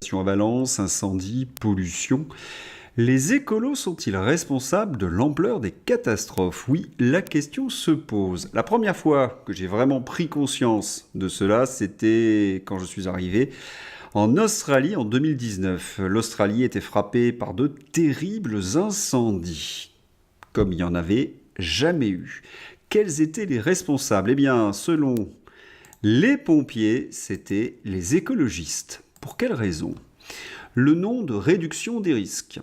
inondations à Valence, incendies, pollution. Les écolos sont-ils responsables de l'ampleur des catastrophes? Oui, la question se pose. La première fois que j'ai vraiment pris conscience de cela, c'était quand je suis arrivé en Australie en 2019. L'Australie était frappée par de terribles incendies, comme il n'y en avait jamais eu. Quels étaient les responsables? Eh bien, selon les pompiers, c'était les écologistes. Pour quelle raison? Le nom de réduction des risques.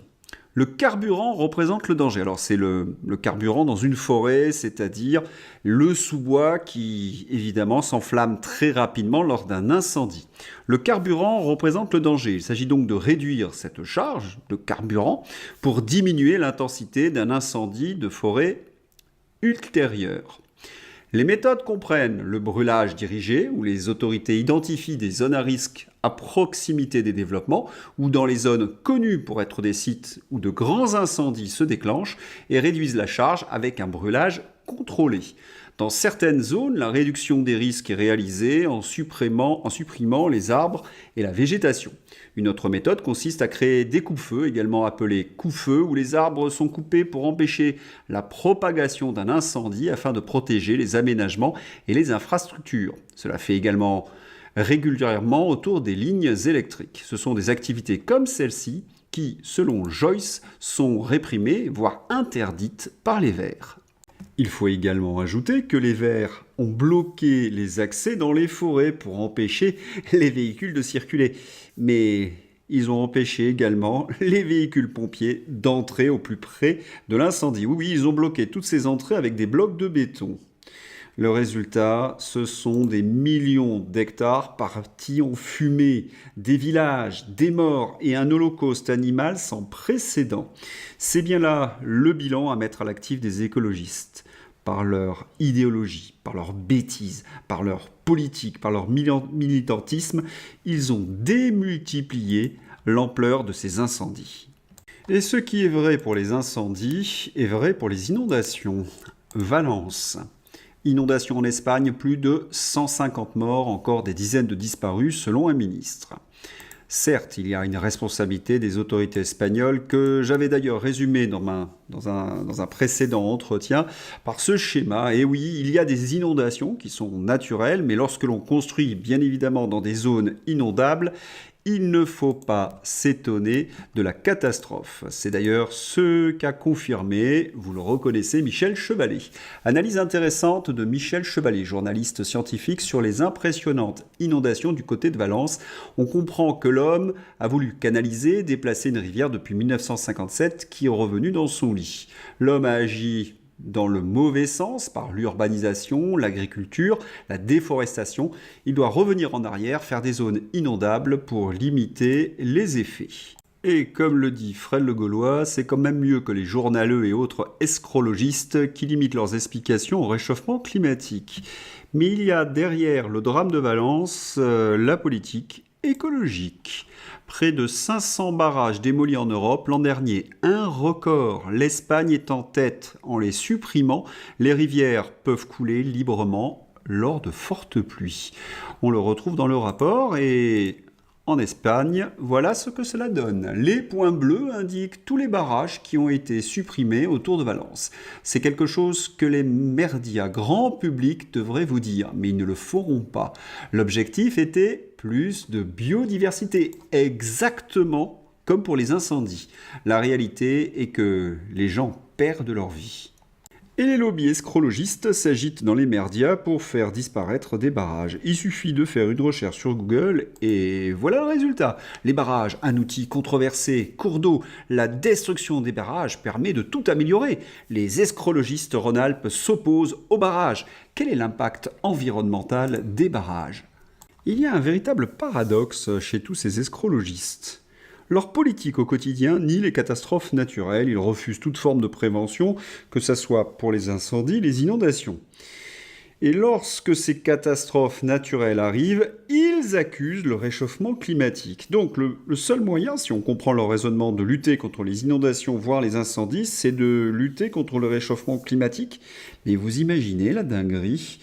Le carburant représente le danger. Alors c'est le carburant dans une forêt, c'est-à-dire le sous-bois qui évidemment s'enflamme très rapidement lors d'un incendie. Le carburant représente le danger. Il s'agit donc de réduire cette charge de carburant pour diminuer l'intensité d'un incendie de forêt ultérieur. Les méthodes comprennent le brûlage dirigé, où les autorités identifient des zones à risque à proximité des développements, ou dans les zones connues pour être des sites où de grands incendies se déclenchent, et réduisent la charge avec un brûlage contrôlé. Dans certaines zones, la réduction des risques est réalisée en supprimant les arbres et la végétation. Une autre méthode consiste à créer des coupe-feux, également appelés coupe-feux, où les arbres sont coupés pour empêcher la propagation d'un incendie afin de protéger les aménagements et les infrastructures. Cela fait également régulièrement autour des lignes électriques. Ce sont des activités comme celle-ci qui, selon Joyce, sont réprimées, voire interdites par les Verts. Il faut également ajouter que les Verts ont bloqué les accès dans les forêts pour empêcher les véhicules de circuler. Mais ils ont empêché également les véhicules pompiers d'entrer au plus près de l'incendie. Oui, ils ont bloqué toutes ces entrées avec des blocs de béton. Le résultat, ce sont des millions d'hectares partis en fumée, des villages, des morts et un holocauste animal sans précédent. C'est bien là le bilan à mettre à l'actif des écologistes. Par leur idéologie, par leur bêtise, par leur politique, par leur militantisme, ils ont démultiplié l'ampleur de ces incendies. Et ce qui est vrai pour les incendies est vrai pour les inondations. Valence. Inondations en Espagne, plus de 150 morts, encore des dizaines de disparus selon un ministre. Certes, il y a une responsabilité des autorités espagnoles que j'avais d'ailleurs résumé dans un précédent entretien par ce schéma. Et oui, il y a des inondations qui sont naturelles, mais lorsque l'on construit bien évidemment dans des zones inondables, il ne faut pas s'étonner de la catastrophe. C'est d'ailleurs ce qu'a confirmé, vous le reconnaissez, Michel Chevalet. Analyse intéressante de Michel Chevalet, journaliste scientifique, sur les impressionnantes inondations du côté de Valence. On comprend que l'homme a voulu canaliser, déplacer une rivière depuis 1957 qui est revenue dans son lit. L'homme a agi dans le mauvais sens, par l'urbanisation, l'agriculture, la déforestation. Il doit revenir en arrière, faire des zones inondables pour limiter les effets. Et comme le dit Fred Le Gaulois, c'est quand même mieux que les journaleux et autres escrologistes qui limitent leurs explications au réchauffement climatique. Mais il y a derrière le drame de Valence la politique écologique. Près de 500 barrages démolis en Europe l'an dernier, un record. L'Espagne est en tête en les supprimant. Les rivières peuvent couler librement lors de fortes pluies. On le retrouve dans le rapport et en Espagne, voilà ce que cela donne. Les points bleus indiquent tous les barrages qui ont été supprimés autour de Valence. C'est quelque chose que les merdias grand public devraient vous dire, mais ils ne le feront pas. L'objectif était plus de biodiversité, exactement comme pour les incendies. La réalité est que les gens perdent leur vie. Et les lobbies escrologistes s'agitent dans les merdias pour faire disparaître des barrages. Il suffit de faire une recherche sur Google et voilà le résultat. Les barrages, un outil controversé, cours d'eau, la destruction des barrages permet de tout améliorer. Les escrologistes Rhône-Alpes s'opposent aux barrages. Quel est l'impact environnemental des barrages ? Il y a un véritable paradoxe chez tous ces escrologistes. Leur politique au quotidien nie les catastrophes naturelles, ils refusent toute forme de prévention, que ce soit pour les incendies, les inondations. Et lorsque ces catastrophes naturelles arrivent, ils accusent le réchauffement climatique. Donc le seul moyen, si on comprend leur raisonnement, de lutter contre les inondations, voire les incendies, c'est de lutter contre le réchauffement climatique. Mais vous imaginez la dinguerie ?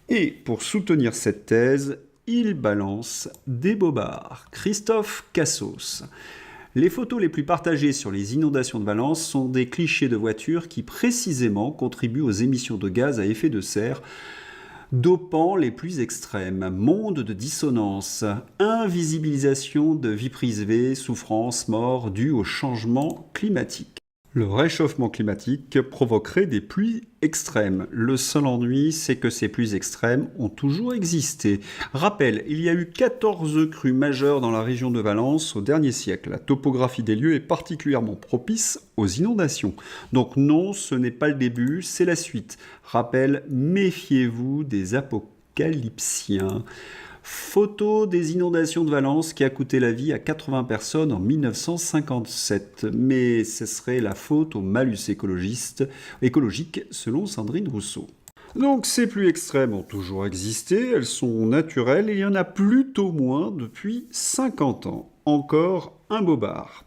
Et pour soutenir cette thèse, il balance des bobards. Christophe Cassos. Les photos les plus partagées sur les inondations de Valence sont des clichés de voitures qui précisément contribuent aux émissions de gaz à effet de serre, dopant les plus extrêmes. Monde de dissonance, invisibilisation de vie privée, souffrance, mort due au changement climatique. Le réchauffement climatique provoquerait des pluies extrêmes. Le seul ennui, c'est que ces pluies extrêmes ont toujours existé. Rappel, il y a eu 14 crues majeures dans la région de Valence au dernier siècle. La topographie des lieux est particulièrement propice aux inondations. Donc non, ce n'est pas le début, c'est la suite. Rappel, méfiez-vous des apocalypsiens. Photo des inondations de Valence qui a coûté la vie à 80 personnes en 1957. Mais ce serait la faute au malus écologique selon Sandrine Rousseau. Donc ces pluies extrêmes ont toujours existé, elles sont naturelles et il y en a plutôt moins depuis 50 ans. Encore un bobard.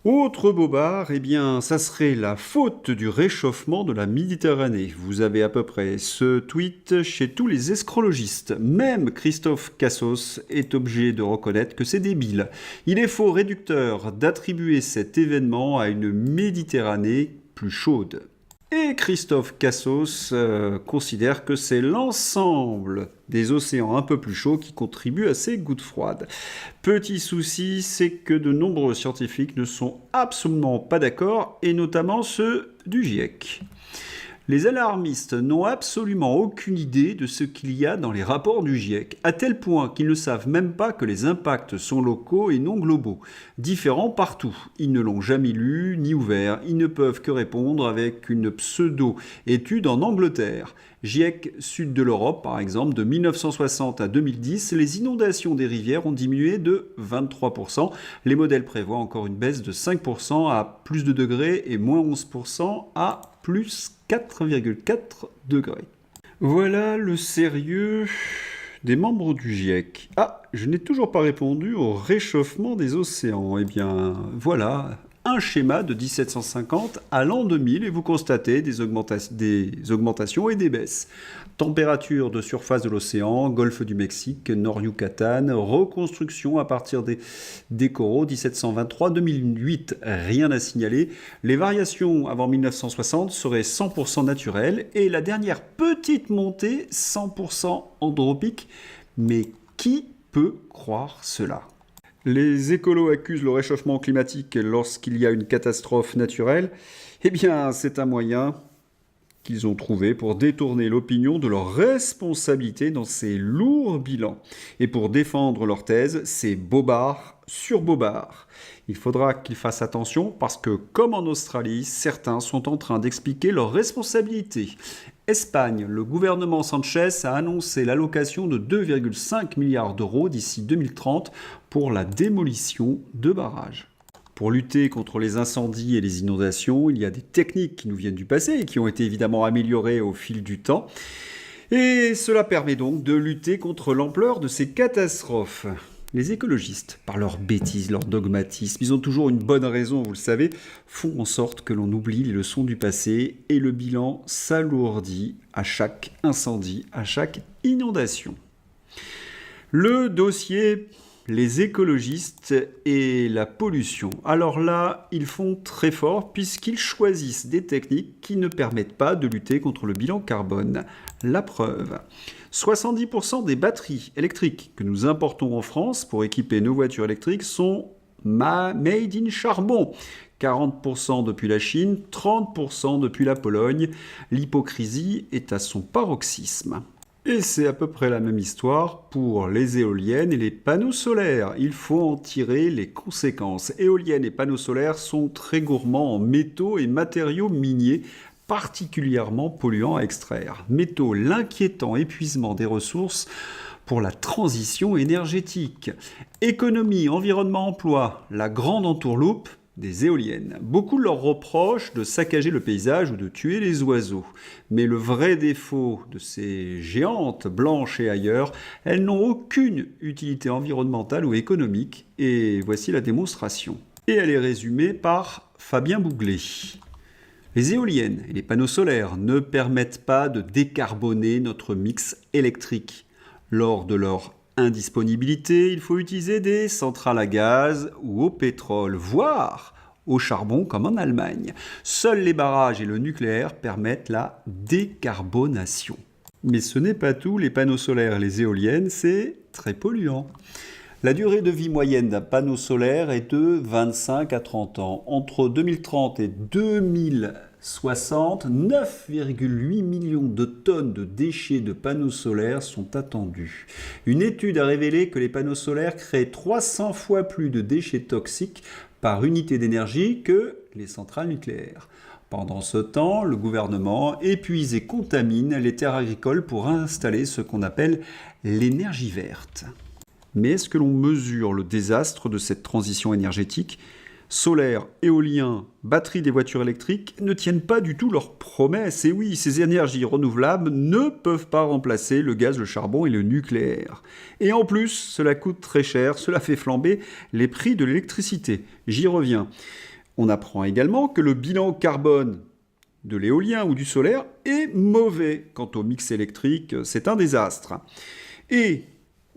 Autre bobard, eh bien, ça serait la faute du réchauffement de la Méditerranée. Vous avez à peu près ce tweet chez tous les escrologistes. Même Christophe Cassos est obligé de reconnaître que c'est débile. Il est faux réducteur d'attribuer cet événement à une Méditerranée plus chaude. Et Christophe Cassos considère que c'est l'ensemble des océans un peu plus chauds qui contribuent à ces gouttes froides. Petit souci, c'est que de nombreux scientifiques ne sont absolument pas d'accord, et notamment ceux du GIEC. Les alarmistes n'ont absolument aucune idée de ce qu'il y a dans les rapports du GIEC, à tel point qu'ils ne savent même pas que les impacts sont locaux et non globaux, différents partout. Ils ne l'ont jamais lu ni ouvert, ils ne peuvent que répondre avec une pseudo-étude en Angleterre. GIEC Sud de l'Europe, par exemple, de 1960 à 2010, les inondations des rivières ont diminué de 23%. Les modèles prévoient encore une baisse de 5% à plus de degrés et moins 11% à plus 4,4 degrés. Voilà le sérieux des membres du GIEC. Ah, je n'ai toujours pas répondu au réchauffement des océans. Eh bien, voilà un schéma de 1750 à l'an 2000 et vous constatez des augmentations et des baisses. Température de surface de l'océan, golfe du Mexique, Nord Yucatan, reconstruction à partir des coraux 1723-2008, rien à signaler. Les variations avant 1960 seraient 100% naturelles et la dernière petite montée 100% andropique. Mais qui peut croire cela ? Les écolos accusent le réchauffement climatique lorsqu'il y a une catastrophe naturelle. Eh bien, c'est un moyen qu'ils ont trouvé pour détourner l'opinion de leur responsabilité dans ces lourds bilans. Et pour défendre leur thèse, c'est bobard sur bobard. Il faudra qu'ils fassent attention parce que, comme en Australie, certains sont en train d'expliquer leurs responsabilités. Espagne, le gouvernement Sanchez a annoncé l'allocation de 2,5 milliards d'euros d'ici 2030 pour la démolition de barrages. Pour lutter contre les incendies et les inondations, il y a des techniques qui nous viennent du passé et qui ont été évidemment améliorées au fil du temps. Et cela permet donc de lutter contre l'ampleur de ces catastrophes. Les écologistes, par leurs bêtises, leur dogmatisme, ils ont toujours une bonne raison, vous le savez, font en sorte que l'on oublie les leçons du passé et le bilan s'alourdit à chaque incendie, à chaque inondation. Le dossier, les écologistes et la pollution. Alors là, ils font très fort puisqu'ils choisissent des techniques qui ne permettent pas de lutter contre le bilan carbone. La preuve, 70% des batteries électriques que nous importons en France pour équiper nos voitures électriques sont made in charbon. 40% depuis la Chine, 30% depuis la Pologne. L'hypocrisie est à son paroxysme. Et c'est à peu près la même histoire pour les éoliennes et les panneaux solaires. Il faut en tirer les conséquences. Éoliennes et panneaux solaires sont très gourmands en métaux et matériaux miniers, particulièrement polluants à extraire. Métaux, l'inquiétant épuisement des ressources pour la transition énergétique. Économie, environnement, emploi, la grande entourloupe des éoliennes. Beaucoup leur reprochent de saccager le paysage ou de tuer les oiseaux. Mais le vrai défaut de ces géantes, blanches et ailleurs, elles n'ont aucune utilité environnementale ou économique. Et voici la démonstration. Et elle est résumée par Fabien Bouglet. Les éoliennes et les panneaux solaires ne permettent pas de décarboner notre mix électrique. Lors de leur indisponibilité, il faut utiliser des centrales à gaz ou au pétrole, voire au charbon comme en Allemagne. Seuls les barrages et le nucléaire permettent la décarbonation. Mais ce n'est pas tout, les panneaux solaires et les éoliennes, c'est très polluant. La durée de vie moyenne d'un panneau solaire est de 25 à 30 ans. Entre 2030 et 2060, 9,8 millions de tonnes de déchets de panneaux solaires sont attendus. Une étude a révélé que les panneaux solaires créent 300 fois plus de déchets toxiques par unité d'énergie que les centrales nucléaires. Pendant ce temps, le gouvernement épuise et contamine les terres agricoles pour installer ce qu'on appelle l'énergie verte. Mais est-ce que l'on mesure le désastre de cette transition énergétique ? Solaire, éolien, batterie des voitures électriques ne tiennent pas du tout leurs promesses. Et oui, ces énergies renouvelables ne peuvent pas remplacer le gaz, le charbon et le nucléaire. Et en plus, cela coûte très cher, cela fait flamber les prix de l'électricité. J'y reviens. On apprend également que le bilan carbone de l'éolien ou du solaire est mauvais. Quant au mix électrique, c'est un désastre. Et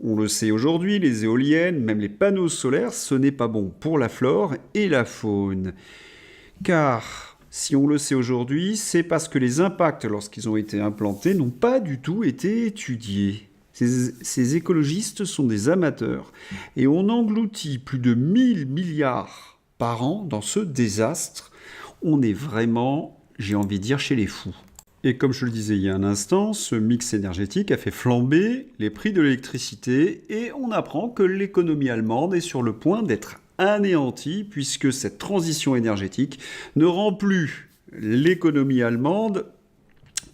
on le sait aujourd'hui, les éoliennes, même les panneaux solaires, ce n'est pas bon pour la flore et la faune. Car, si on le sait aujourd'hui, c'est parce que les impacts, lorsqu'ils ont été implantés, n'ont pas du tout été étudiés. Ces écologistes sont des amateurs. Et on engloutit plus de 1000 milliards par an dans ce désastre. On est vraiment, j'ai envie de dire, chez les fous. Et comme je le disais il y a un instant, ce mix énergétique a fait flamber les prix de l'électricité et on apprend que l'économie allemande est sur le point d'être anéantie puisque cette transition énergétique ne rend plus l'économie allemande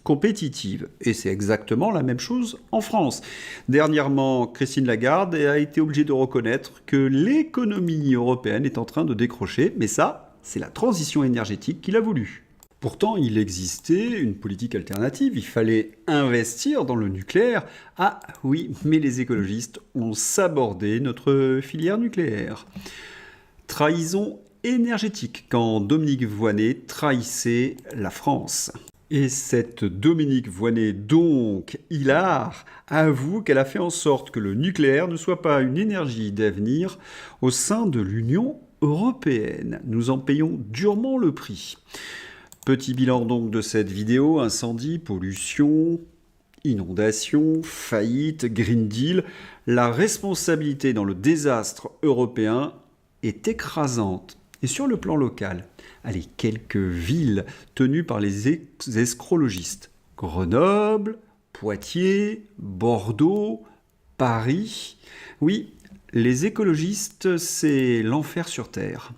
compétitive. Et c'est exactement la même chose en France. Dernièrement, Christine Lagarde a été obligée de reconnaître que l'économie européenne est en train de décrocher, mais ça, c'est la transition énergétique qu'il a voulu. Pourtant, il existait une politique alternative, il fallait investir dans le nucléaire. Ah oui, mais les écologistes ont sabordé notre filière nucléaire. Trahison énergétique quand Dominique Voynet trahissait la France. Et cette Dominique Voynet, donc hilare, avoue qu'elle a fait en sorte que le nucléaire ne soit pas une énergie d'avenir au sein de l'Union européenne. Nous en payons durement le prix. Petit bilan donc de cette vidéo, incendie, pollution, inondation, faillite, Green Deal. La responsabilité dans le désastre européen est écrasante. Et sur le plan local, allez, quelques villes tenues par les escrologistes. Grenoble, Poitiers, Bordeaux, Paris. Oui, les écologistes, c'est l'enfer sur Terre.